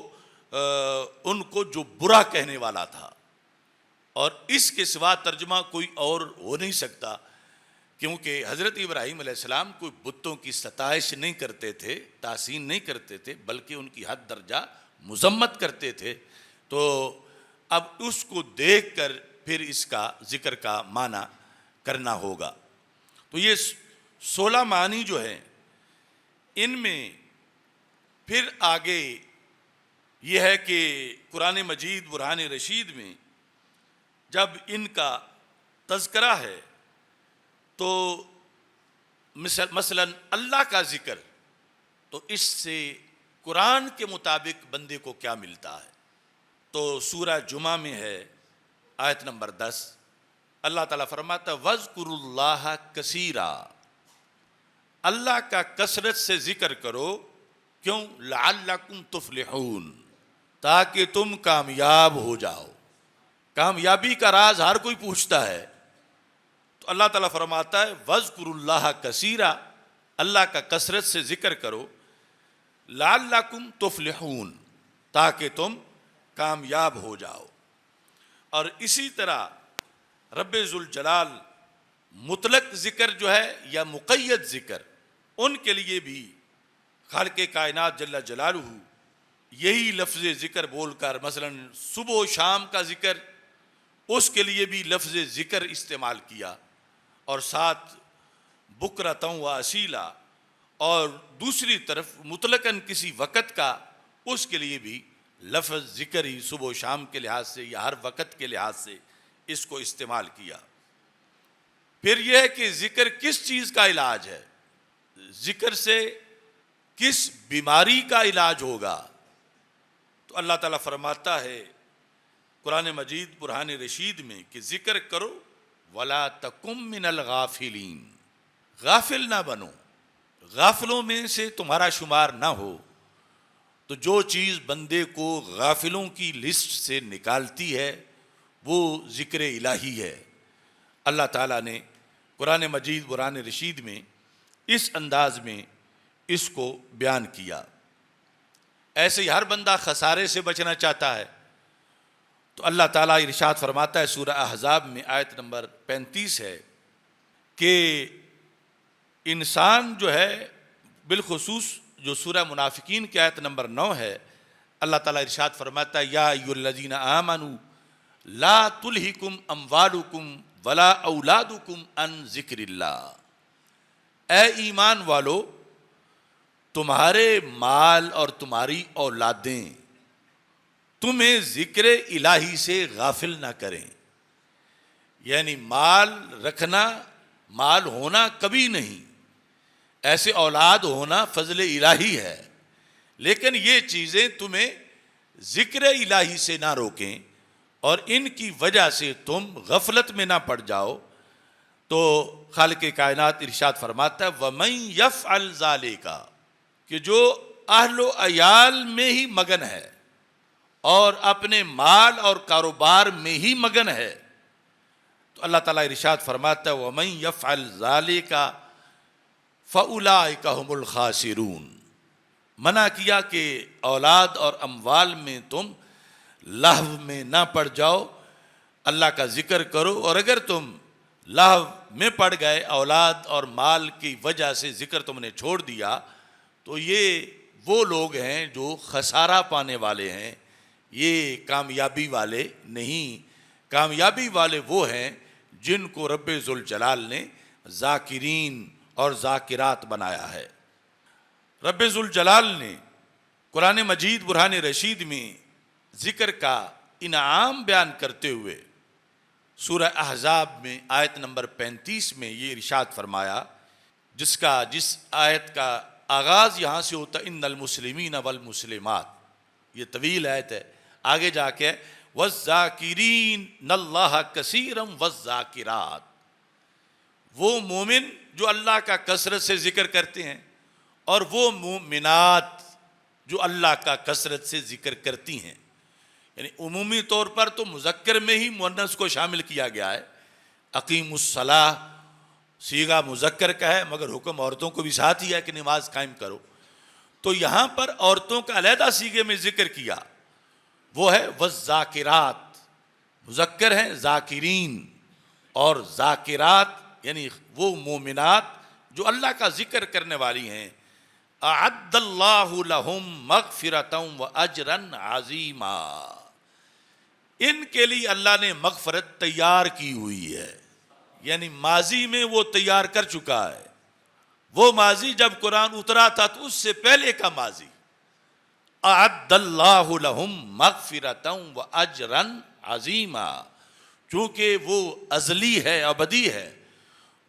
ان کو جو برا کہنے والا تھا، اور اس کے سوا ترجمہ کوئی اور ہو نہیں سکتا، کیونکہ حضرت ابراہیم علیہ السلام کوئی بتوں کی ستائش نہیں کرتے تھے، تحسین نہیں کرتے تھے، بلکہ ان کی حد درجہ مذمت کرتے تھے۔ تو اب اس کو دیکھ کر پھر اس کا ذکر کا معنی کرنا ہوگا۔ تو یہ 16 معنی جو ہیں، ان میں پھر آگے یہ ہے کہ قرآن مجید برہان رشید میں جب ان کا تذکرہ ہے تو مثلا اللہ کا ذکر، تو اس سے قرآن کے مطابق بندے کو کیا ملتا ہے؟ تو سورہ جمعہ میں ہے آیت نمبر 10، اللہ تعالیٰ فرماتا وَاذْكُرُوا اللَّهَ كَثِيرًا، اللہ کا کثرت سے ذکر کرو، کیوں؟ لَعَلَّكُمْ تُفْلِحُونَ، تاکہ تم کامیاب ہو جاؤ۔ کامیابی کا راز ہر کوئی پوچھتا ہے، تو اللہ تعالیٰ فرماتا ہے وَاذْكُرُوا اللَّهَ كَثِيرًا، اللہ کا کثرت سے ذکر کرو، لَعَلَّكُمْ تُفْلِحُونَ، تاکہ تم کامیاب ہو جاؤ۔ اور اسی طرح رب ذوالجلال مطلق ذکر جو ہے یا مقید ذکر، ان کے لیے بھی خالق کائنات جل جلالہ یہی لفظ ذکر بول کر، مثلا صبح و شام کا ذکر، اس کے لیے بھی لفظ ذکر استعمال کیا، اور ساتھ بکرۃ و اصیلا، اور دوسری طرف مطلقاً کسی وقت کا، اس کے لیے بھی لفظ ذکر ہی صبح و شام کے لحاظ سے یا ہر وقت کے لحاظ سے اس کو استعمال کیا۔ پھر یہ ہے کہ ذکر کس چیز کا علاج ہے، ذکر سے کس بیماری کا علاج ہوگا؟ تو اللہ تعالیٰ فرماتا ہے قرآن مجید برہان رشید میں کہ ذکر کرو وَلَا تَكُن مِّنَ الْغَافِلِينَ، غافل نہ بنو، غافلوں میں سے تمہارا شمار نہ ہو۔ تو جو چیز بندے کو غافلوں کی لسٹ سے نکالتی ہے وہ ذکر الہی ہے۔ اللہ تعالیٰ نے قرآن مجید برہان رشید میں اس انداز میں اس کو بیان کیا۔ ایسے ہی ہر بندہ خسارے سے بچنا چاہتا ہے، تو اللہ تعالیٰ ارشاد فرماتا ہے سورہ احزاب میں آیت نمبر 35 ہے کہ انسان جو ہے، بالخصوص جو سورہ منافقین کی آیت نمبر 9 ہے، اللہ تعالیٰ ارشاد فرماتا ہے یا ایھا الذین آمنوا لا تلہکم اموالکم ولا اولادکم عن ذکر اللہ، اے ایمان والو تمہارے مال اور تمہاری اولادیں تمہیں ذکر الہی سے غافل نہ کریں۔ یعنی مال رکھنا، مال ہونا کبھی نہیں، ایسے اولاد ہونا فضل الہی ہے، لیکن یہ چیزیں تمہیں ذکر الہی سے نہ روکیں اور ان کی وجہ سے تم غفلت میں نہ پڑ جاؤ۔ تو خالق کائنات ارشاد فرماتا ہے وَمَن يَفْعَلْ ذَلِكَ، کہ جو اہل و عیال میں ہی مگن ہے اور اپنے مال اور کاروبار میں ہی مگن ہے، تو اللہ تعالیٰ ارشاد فرماتا ہے وَمَن يَفْعَلْ ذَلِكَ فَأُولَٰئِكَ هُمُ الْخَاسِرُونَ، منع کیا کہ اولاد اور اموال میں تم لہو میں نہ پڑ جاؤ، اللہ کا ذکر کرو، اور اگر تم لہو میں پڑ گئے، اولاد اور مال کی وجہ سے ذکر تم نے چھوڑ دیا، تو یہ وہ لوگ ہیں جو خسارہ پانے والے ہیں، یہ کامیابی والے نہیں۔ کامیابی والے وہ ہیں جن کو رب ذوالجلال نے ذاکرین اور ذاکرات بنایا ہے۔ رب ذوالجلال نے قرآن مجید برہان رشید میں ذکر کا انعام بیان کرتے ہوئے سورہ احزاب میں آیت نمبر 35 میں یہ ارشاد فرمایا، جس آیت کا آغاز یہاں سے ہوتا ان المسلمین والمسلمات، یہ طویل آیت ہے، آگے جا کے والذاکرین اللہ کثیرا والذاکرات، وہ مومن جو اللہ کا کثرت سے ذکر کرتے ہیں، اور وہ مومنات جو اللہ کا کثرت سے ذکر کرتی ہیں. یعنی عمومی طور پر تو مذکر میں ہی مؤنث کو شامل کیا گیا ہے. اقیم الصلاۃ صیغہ مذکر کا ہے، مگر حکم عورتوں کو بھی ساتھ ہی ہے کہ نماز قائم کرو. تو یہاں پر عورتوں کا علیحدہ صیغے میں ذکر کیا، وہ ہے والذاکرات، مذکر ہیں ذاکرین، اور ذاکرات یعنی وہ مومنات جو اللہ کا ذکر کرنے والی ہیں. اعد اللہ لہم مغفرۃ واجرا عظیما، ان کے لیے اللہ نے مغفرت تیار کی ہوئی ہے. یعنی ماضی میں وہ تیار کر چکا ہے. وہ ماضی جب قرآن اترا تھا تو اس سے پہلے کا ماضی. اعد اللہ لہم مغفرۃ واجرا عظیما، چونکہ وہ ازلی ہے، ابدی ہے،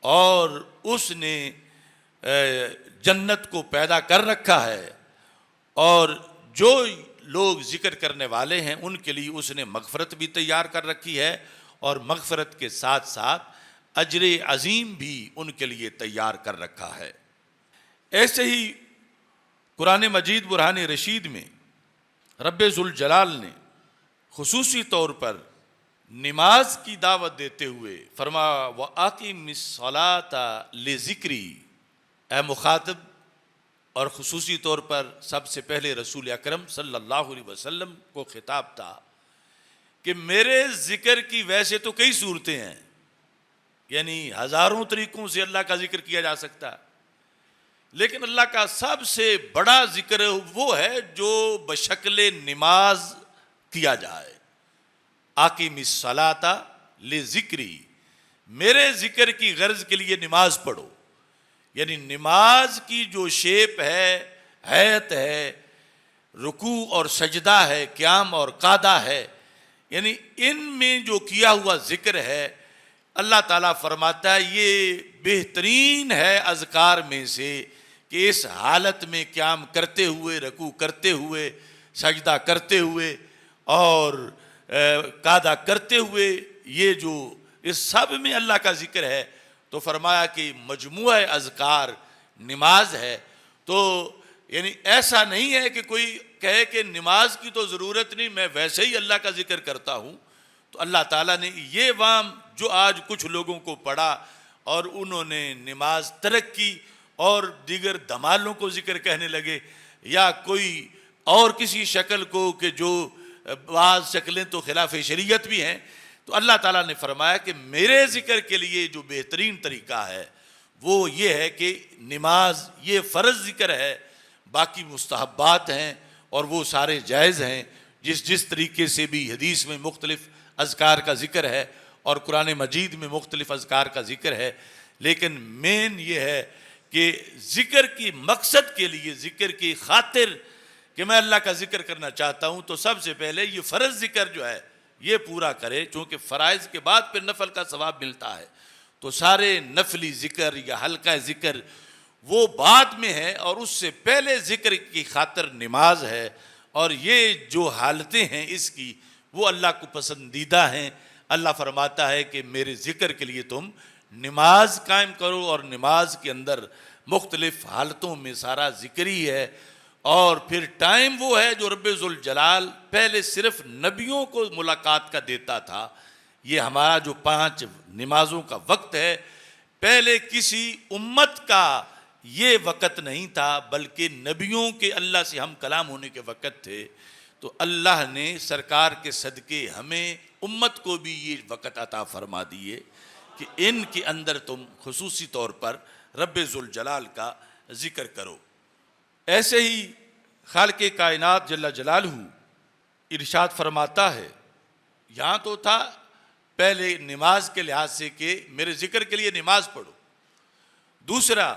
اور اس نے جنت کو پیدا کر رکھا ہے، اور جو لوگ ذکر کرنے والے ہیں ان کے لیے اس نے مغفرت بھی تیار کر رکھی ہے، اور مغفرت کے ساتھ ساتھ اجر عظیم بھی ان کے لیے تیار کر رکھا ہے. ایسے ہی قرآن مجید برہان رشید میں رب ذوالجلال نے خصوصی طور پر نماز کی دعوت دیتے ہوئے فرمایا وَأَقِمِ الصَّلَاةَ لِذِكْرِي، اے مخاطب، اور خصوصی طور پر سب سے پہلے رسول اکرم صلی اللہ علیہ وسلم کو خطاب تھا کہ میرے ذکر کی ویسے تو کئی صورتیں ہیں، یعنی ہزاروں طریقوں سے اللہ کا ذکر کیا جا سکتا ہے، لیکن اللہ کا سب سے بڑا ذکر وہ ہے جو بشکل نماز کیا جائے. اقیم الصلاۃ لذکری، میرے ذکر کی غرض کے لیے نماز پڑھو. یعنی نماز کی جو شیپ ہے، ہیئت ہے، رکوع اور سجدہ ہے، قیام اور قعدہ ہے، یعنی ان میں جو کیا ہوا ذکر ہے، اللہ تعالیٰ فرماتا ہے یہ بہترین ہے اذکار میں سے، کہ اس حالت میں قیام کرتے ہوئے، رکوع کرتے ہوئے، سجدہ کرتے ہوئے اور قعدہ کرتے ہوئے، یہ جو اس سب میں اللہ کا ذکر ہے. تو فرمایا کہ مجموعہ اذکار نماز ہے. تو یعنی ایسا نہیں ہے کہ کوئی کہے کہ نماز کی تو ضرورت نہیں، میں ویسے ہی اللہ کا ذکر کرتا ہوں. تو اللہ تعالیٰ نے یہ وام جو آج کچھ لوگوں کو پڑھا اور انہوں نے نماز ترک کی اور دیگر دمالوں کو ذکر کہنے لگے، یا کوئی اور کسی شکل کو کہ جو بعض شکلیں تو خلاف شریعت بھی ہیں، تو اللہ تعالیٰ نے فرمایا کہ میرے ذکر کے لیے جو بہترین طریقہ ہے وہ یہ ہے کہ نماز یہ فرض ذکر ہے، باقی مستحبات ہیں اور وہ سارے جائز ہیں. جس طریقے سے بھی حدیث میں مختلف اذکار کا ذکر ہے اور قرآن مجید میں مختلف اذکار کا ذکر ہے، لیکن مین یہ ہے کہ ذکر کی مقصد کے لیے، ذکر کی خاطر کہ میں اللہ کا ذکر کرنا چاہتا ہوں، تو سب سے پہلے یہ فرض ذکر جو ہے یہ پورا کرے، چونکہ فرائض کے بعد پھر نفل کا ثواب ملتا ہے. تو سارے نفلی ذکر یا ہلکا ذکر وہ بعد میں ہے، اور اس سے پہلے ذکر کی خاطر نماز ہے. اور یہ جو حالتیں ہیں اس کی وہ اللہ کو پسندیدہ ہیں. اللہ فرماتا ہے کہ میرے ذکر کے لیے تم نماز قائم کرو، اور نماز کے اندر مختلف حالتوں میں سارا ذکر ہی ہے. اور پھر ٹائم وہ ہے جو رب ذوالجلال پہلے صرف نبیوں کو ملاقات کا دیتا تھا. یہ ہمارا جو 5 نمازوں کا وقت ہے، پہلے کسی امت کا یہ وقت نہیں تھا، بلکہ نبیوں کے اللہ سے ہم کلام ہونے کے وقت تھے. تو اللہ نے سرکار کے صدقے ہمیں امت کو بھی یہ وقت عطا فرما دیے کہ ان کے اندر تم خصوصی طور پر رب ذوالجلال کا ذکر کرو. ایسے ہی خالق کائنات جل جلالہ ارشاد فرماتا ہے، یہاں تو تھا پہلے نماز کے لحاظ سے کہ میرے ذکر کے لیے نماز پڑھو. دوسرا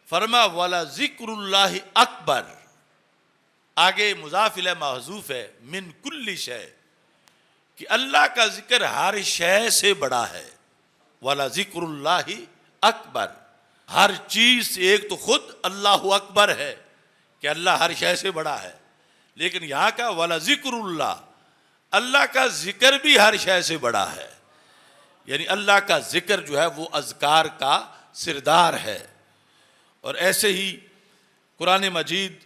فرما والا ذکر اللہ اکبر، آگے مضاف الیہ محذوف ہے، من کل شے، کہ اللہ کا ذکر ہر شے سے بڑا ہے. والا ذکر اللہ اکبر، ہر چیز سے ایک تو خود اللہ اکبر ہے کہ اللہ ہر شے سے بڑا ہے، لیکن یہاں کا والا ذکر اللہ، اللہ کا ذکر بھی ہر شے سے بڑا ہے، یعنی اللہ کا ذکر جو ہے وہ اذکار کا سردار ہے۔ اور ایسے ہی قرآن مجید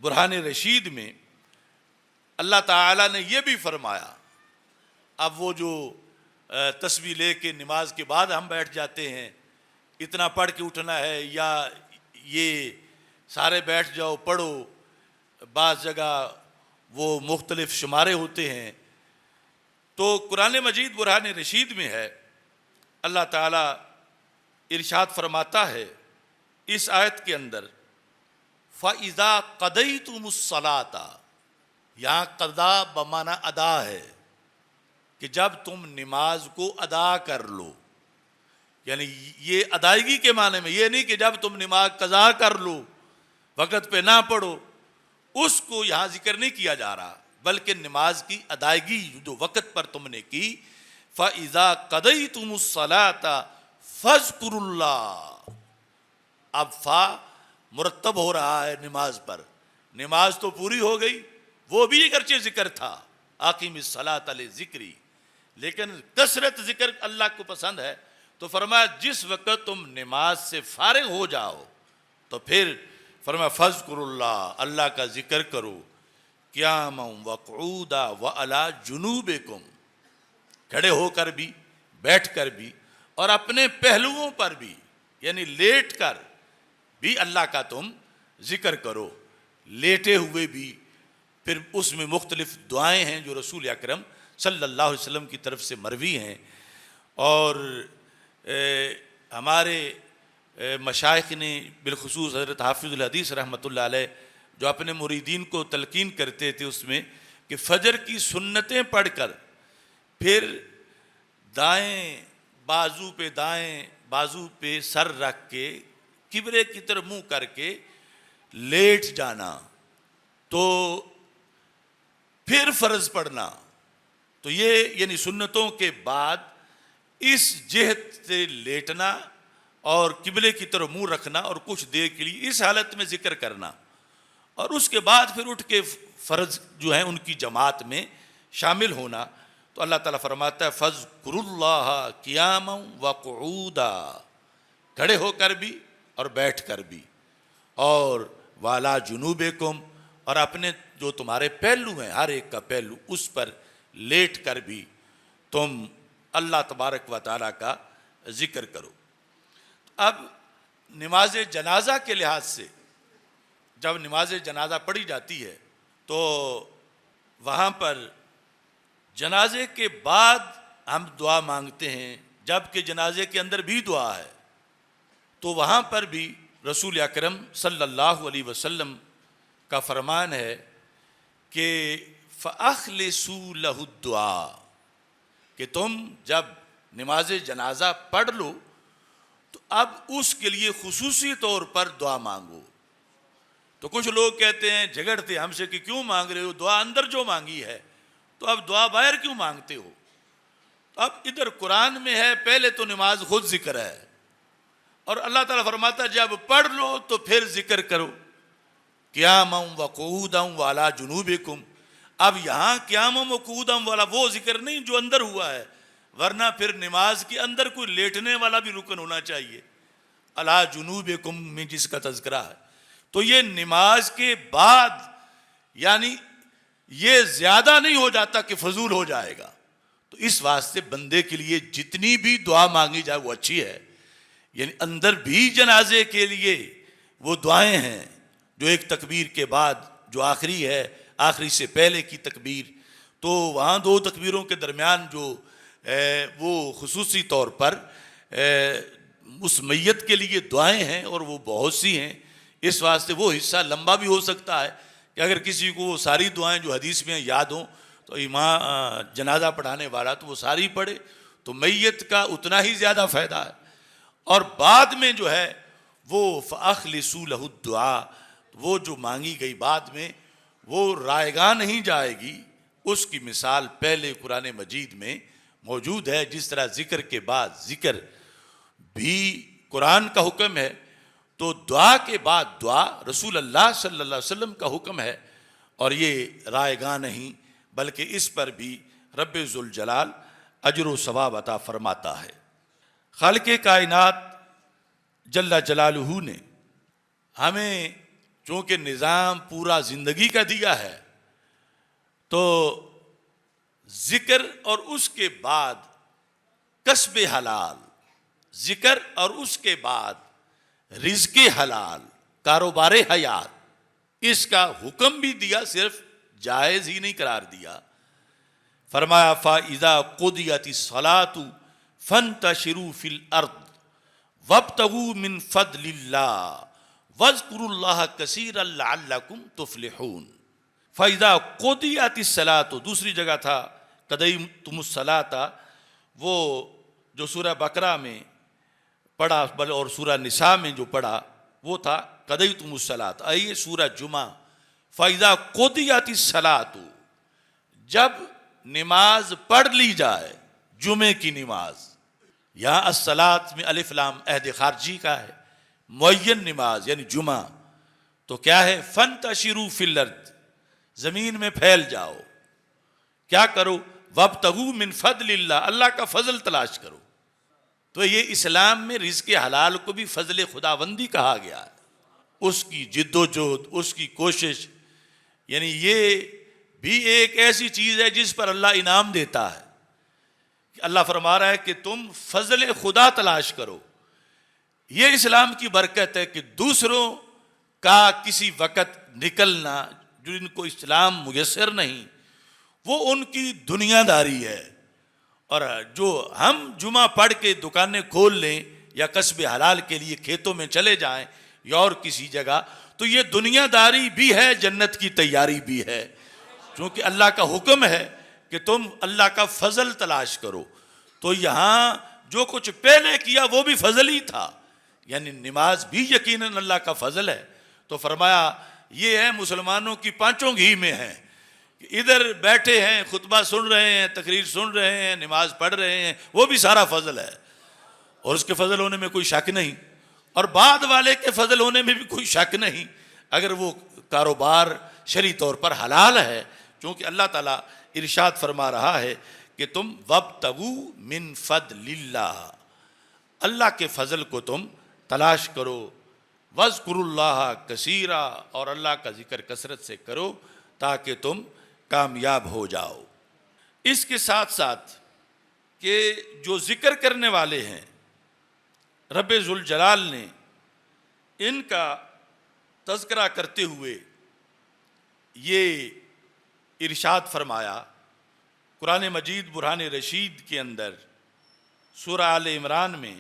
برہان رشید میں اللہ تعالیٰ نے یہ بھی فرمایا، اب وہ جو تسبیح لے کے نماز کے بعد ہم بیٹھ جاتے ہیں، اتنا پڑھ کے اٹھنا ہے یا یہ سارے بیٹھ جاؤ پڑھو، بعض جگہ وہ مختلف شمارے ہوتے ہیں، تو قرآن مجید برہان رشید میں ہے اللہ تعالیٰ ارشاد فرماتا ہے اس آیت کے اندر، فَإِذَا قَضَيْتُمُ الصَّلَاةَ، یہاں قضا بمعنی ادا ہے کہ جب تم نماز کو ادا کر لو، یعنی یہ ادائیگی کے معنی میں، یہ نہیں کہ جب تم نماز قضا کر لو وقت پہ نہ پڑھو، اس کو یہاں ذکر نہیں کیا جا رہا، بلکہ نماز کی ادائیگی جو وقت پر تم نے کی، فَإِذَا قَضَيْتُمُ الصَّلَاةَ فَاذْكُرُوا اللَّهَ، اب فا مرتب ہو رہا ہے نماز پر، نماز تو پوری ہو گئی، وہ بھی اگرچہ ذکر تھا، اقیم الصلاۃ لذکری، لیکن کثرت ذکر اللہ کو پسند ہے، تو فرمایا جس وقت تم نماز سے فارغ ہو جاؤ تو پھر فرمایا فَاذْكُرُوا اللَّهَ، اللہ کا ذکر کرو، قیاما وقعودا وعلی جنوبکم، کھڑے ہو کر بھی، بیٹھ کر بھی، اور اپنے پہلوؤں پر بھی، یعنی لیٹ کر بھی اللہ کا تم ذکر کرو، لیٹے ہوئے بھی۔ پھر اس میں مختلف دعائیں ہیں جو رسول اکرم صلی اللہ علیہ وسلم کی طرف سے مروی ہیں، اور ہمارے مشائخ نے بالخصوص حضرت حافظ الحدیث رحمۃ اللہ علیہ جو اپنے مریدین کو تلقین کرتے تھے اس میں کہ فجر کی سنتیں پڑھ کر پھر دائیں بازو پہ سر رکھ کے قبلے کی طرف منہ کر کے لیٹ جانا، تو پھر فرض پڑھنا، تو یہ یعنی سنتوں کے بعد اس جہت سے لیٹنا اور قبلے کی طرف منہ رکھنا اور کچھ دیر کے لیے اس حالت میں ذکر کرنا، اور اس کے بعد پھر اٹھ کے فرض جو ہیں ان کی جماعت میں شامل ہونا۔ تو اللہ تعالیٰ فرماتا ہے فَاذْكُرُوا اللَّهَ قِيَامًا وَقُعُودًا، کھڑے ہو کر بھی اور بیٹھ کر بھی، اور وَعَلَىٰ جُنُوبِكُمْ، اور اپنے جو تمہارے پہلو ہیں ہر ایک کا پہلو اس پر لیٹ کر بھی تم اللہ تبارک و تعالیٰ کا ذکر کرو۔ اب نماز جنازہ کے لحاظ سے جب نماز جنازہ پڑھی جاتی ہے تو وہاں پر جنازے کے بعد ہم دعا مانگتے ہیں، جبکہ جنازے کے اندر بھی دعا ہے، تو وہاں پر بھی رسول اکرم صلی اللہ علیہ وسلم کا فرمان ہے کہ فَأَخْلِصُوا لَهُ الدُّعَاء، کہ تم جب نماز جنازہ پڑھ لو تو اب اس کے لیے خصوصی طور پر دعا مانگو۔ تو کچھ لوگ کہتے ہیں جھگڑتے ہم سے کہ کیوں مانگ رہے ہو، دعا اندر جو مانگی ہے تو اب دعا باہر کیوں مانگتے ہو؟ تو اب ادھر قرآن میں ہے پہلے تو نماز خود ذکر ہے، اور اللہ تعالیٰ فرماتا ہے جب پڑھ لو تو پھر ذکر کرو، قیاما وقعودا وعلی جنوبکم۔ اب یہاں قیاما وقعودا والا وہ ذکر نہیں جو اندر ہوا ہے، ورنہ پھر نماز کے اندر کوئی لیٹنے والا بھی رکن ہونا چاہیے، علی جنوبکم میں جس کا تذکرہ ہے۔ تو یہ نماز کے بعد یعنی یہ زیادہ نہیں ہو جاتا کہ فضول ہو جائے گا، تو اس واسطے بندے کے لیے جتنی بھی دعا مانگی جائے وہ اچھی ہے، یعنی اندر بھی جنازے کے لیے وہ دعائیں ہیں جو ایک تکبیر کے بعد جو آخری ہے، آخری سے پہلے کی تکبیر، تو وہاں دو تکبیروں کے درمیان جو وہ خصوصی طور پر اس میت کے لیے دعائیں ہیں، اور وہ بہت سی ہیں، اس واسطے وہ حصہ لمبا بھی ہو سکتا ہے کہ اگر کسی کو وہ ساری دعائیں جو حدیث میں یاد ہوں تو امام جنازہ پڑھانے والا تو وہ ساری پڑھے، تو میت کا اتنا ہی زیادہ فائدہ ہے۔ اور بعد میں جو ہے وہ فَأَخْلِصُوا لَهُ الدُّعَاء، وہ جو مانگی گئی بعد میں وہ رائگاں نہیں جائے گی، اس کی مثال پہلے قرآن مجید میں موجود ہے۔ جس طرح ذکر کے بعد ذکر بھی قرآن کا حکم ہے، تو دعا کے بعد دعا رسول اللہ صلی اللہ علیہ وسلم کا حکم ہے، اور یہ رائے گاہ نہیں بلکہ اس پر بھی رب ذوالجلال اجر و ثواب عطا فرماتا ہے۔ خالق کائنات جل جلالہ نے ہمیں چونکہ نظام پورا زندگی کا دیا ہے، تو ذکر اور اس کے بعد کسب حلال، ذکر اور اس کے بعد رزق حلال، کاروبار حیات، اس کا حکم بھی دیا، صرف جائز ہی نہیں قرار دیا۔ فرمایا فَإِذَا قُضِيَتِ الصَّلَاةُ فَانتَشِرُوا فِي الْأَرْضِ وَابْتَغُوا مِنْ فَضْلِ اللَّهِ وَاذْكُرُوا اللَّهَ كَثِيرًا لَعَلَّكُمْ تُفْلِحُونَ۔ فَإِذَا قُضِيَتِ الصَّلَاةُ، دوسری جگہ تھا قَضَيْتُمُ الصَّلَاةَ، وہ جو سورہ بقرہ میں پڑھا اور سورہ نساء میں جو پڑھا وہ تھا قَضَيْتُمُ الصَّلَاةَ۔ آئیے سورہ جمعہ، فَإِذَا قُضِيَتِ الصَّلَاةُ، جب نماز پڑھ لی جائے، جمعے کی نماز، یہاں الصلاۃ میں الف لام عہد خارجی کا ہے، معین نماز یعنی جمعہ، تو کیا ہے فَانْتَشِرُوا فِي الْأَرْضِ، زمین میں پھیل جاؤ، کیا کرو وَابْتَغُوا مِنْ فَضْلِ اللَّهِ، اللہ کا فضل تلاش کرو۔ تو یہ اسلام میں رزق حلال کو بھی فضل خداوندی کہا گیا ہے، اس کی جد و جہد، اس کی کوشش، یعنی یہ بھی ایک ایسی چیز ہے جس پر اللہ انعام دیتا ہے۔ اللہ فرما رہا ہے کہ تم فضل خدا تلاش کرو۔ یہ اسلام کی برکت ہے کہ دوسروں کا کسی وقت نکلنا، جو ان کو اسلام میسر نہیں، وہ ان کی دنیا داری ہے، اور جو ہم جمعہ پڑھ کے دکانیں کھول لیں یا کسب حلال کے لیے کھیتوں میں چلے جائیں یا اور کسی جگہ، تو یہ دنیا داری بھی ہے، جنت کی تیاری بھی ہے، چونکہ اللہ کا حکم ہے کہ تم اللہ کا فضل تلاش کرو۔ تو یہاں جو کچھ پہلے کیا وہ بھی فضل ہی تھا، یعنی نماز بھی یقیناً اللہ کا فضل ہے۔ تو فرمایا یہ ہے مسلمانوں کی پانچوں گھی میں ہے، ادھر بیٹھے ہیں، خطبہ سن رہے ہیں، تقریر سن رہے ہیں، نماز پڑھ رہے ہیں، وہ بھی سارا فضل ہے، اور اس کے فضل ہونے میں کوئی شک نہیں، اور بعد والے کے فضل ہونے میں بھی کوئی شک نہیں، اگر وہ کاروبار شرعی طور پر حلال ہے، چونکہ اللہ تعالیٰ ارشاد فرما رہا ہے کہ تم وَابْتَغُوا مِنْ فَضْلِ اللَّهِ، اللہ کے فضل کو تم تلاش کرو، وَاذْكُرُوا اللَّهَ كَثِيرًا، اور اللہ کا ذکر کثرت سے کرو تاکہ تم کامیاب ہو جاؤ۔ اس کے ساتھ ساتھ کہ جو ذکر کرنے والے ہیں رب ذوالجلال نے ان کا تذکرہ کرتے ہوئے یہ ارشاد فرمایا قرآن مجید برہان رشید کے اندر سورہ آل عمران میں،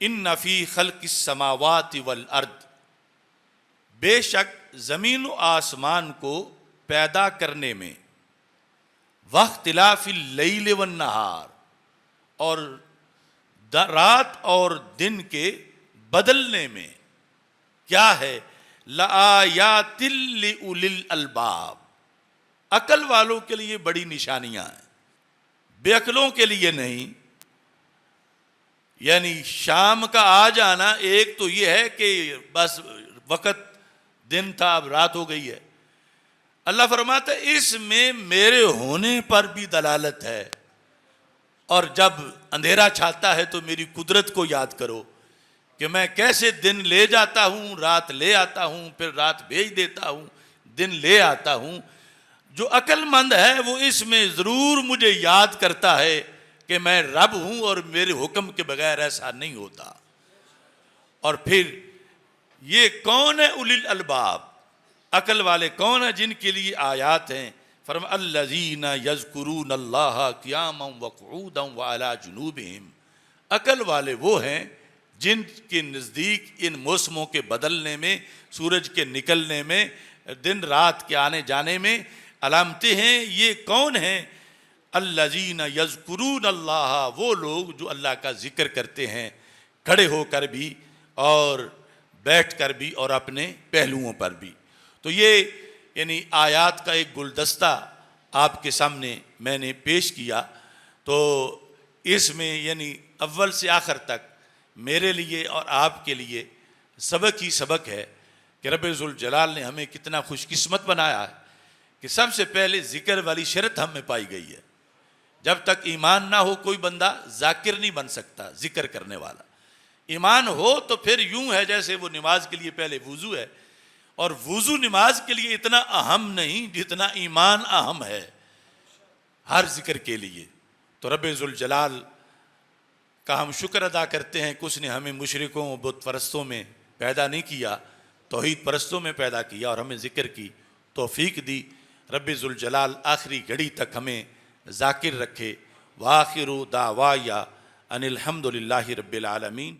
ان فی خلق السماوات والارض، بے شک زمین و آسمان کو پیدا کرنے میں، واختلاف اللیل والنہار، اور رات اور دن کے بدلنے میں، کیا ہے لآیات لأولی الالباب، عقل والوں کے لیے بڑی نشانیاں ہیں، بے عقلوں کے لیے نہیں۔ یعنی شام کا آ جانا ایک تو یہ ہے کہ بس وقت دن تھا اب رات ہو گئی ہے، اللہ فرماتا ہے اس میں میرے ہونے پر بھی دلالت ہے، اور جب اندھیرا چھاتا ہے تو میری قدرت کو یاد کرو کہ میں کیسے دن لے جاتا ہوں، رات لے آتا ہوں، پھر رات بھیج دیتا ہوں، دن لے آتا ہوں۔ جو عقل مند ہے وہ اس میں ضرور مجھے یاد کرتا ہے کہ میں رب ہوں اور میرے حکم کے بغیر ایسا نہیں ہوتا۔ اور پھر یہ کون ہے اولی الالباب، عقل والے کون ہیں جن کے لیے آیات ہیں؟ فرمایا الذین یذکرون اللہ قیاما وقعودا وعلی جنوبہم، عقل والے وہ ہیں جن کے نزدیک ان موسموں کے بدلنے میں، سورج کے نکلنے میں، دن رات کے آنے جانے میں علامتیں ہیں۔ یہ کون ہیں؟ الذین یذکرون اللہ، وہ لوگ جو اللہ کا ذکر کرتے ہیں، کھڑے ہو کر بھی اور بیٹھ کر بھی اور اپنے پہلوؤں پر بھی۔ تو یہ یعنی آیات کا ایک گلدستہ آپ کے سامنے میں نے پیش کیا، تو اس میں یعنی اول سے آخر تک میرے لیے اور آپ کے لیے سبق ہی سبق ہے کہ رب ذوالجلال نے ہمیں کتنا خوش قسمت بنایا ہے کہ سب سے پہلے ذکر والی شرط ہم میں پائی گئی ہے. جب تک ایمان نہ ہو کوئی بندہ ذاکر نہیں بن سکتا، ذکر کرنے والا. ایمان ہو تو پھر یوں ہے جیسے وہ نماز کے لیے پہلے وضو ہے، اور وضو نماز کے لیے اتنا اہم نہیں جتنا ایمان اہم ہے ہر ذکر کے لیے. تو رب ذوالجلال کا ہم شکر ادا کرتے ہیں کہ اس نے ہمیں مشرکوں بت پرستوں میں پیدا نہیں کیا، توحید پرستوں میں پیدا کیا اور ہمیں ذکر کی توفیق دی. رب ذوالجلال آخری گھڑی تک ہمیں ذاکر رکھے. وآخر دعوایا ان الحمد للہ رب العالمین.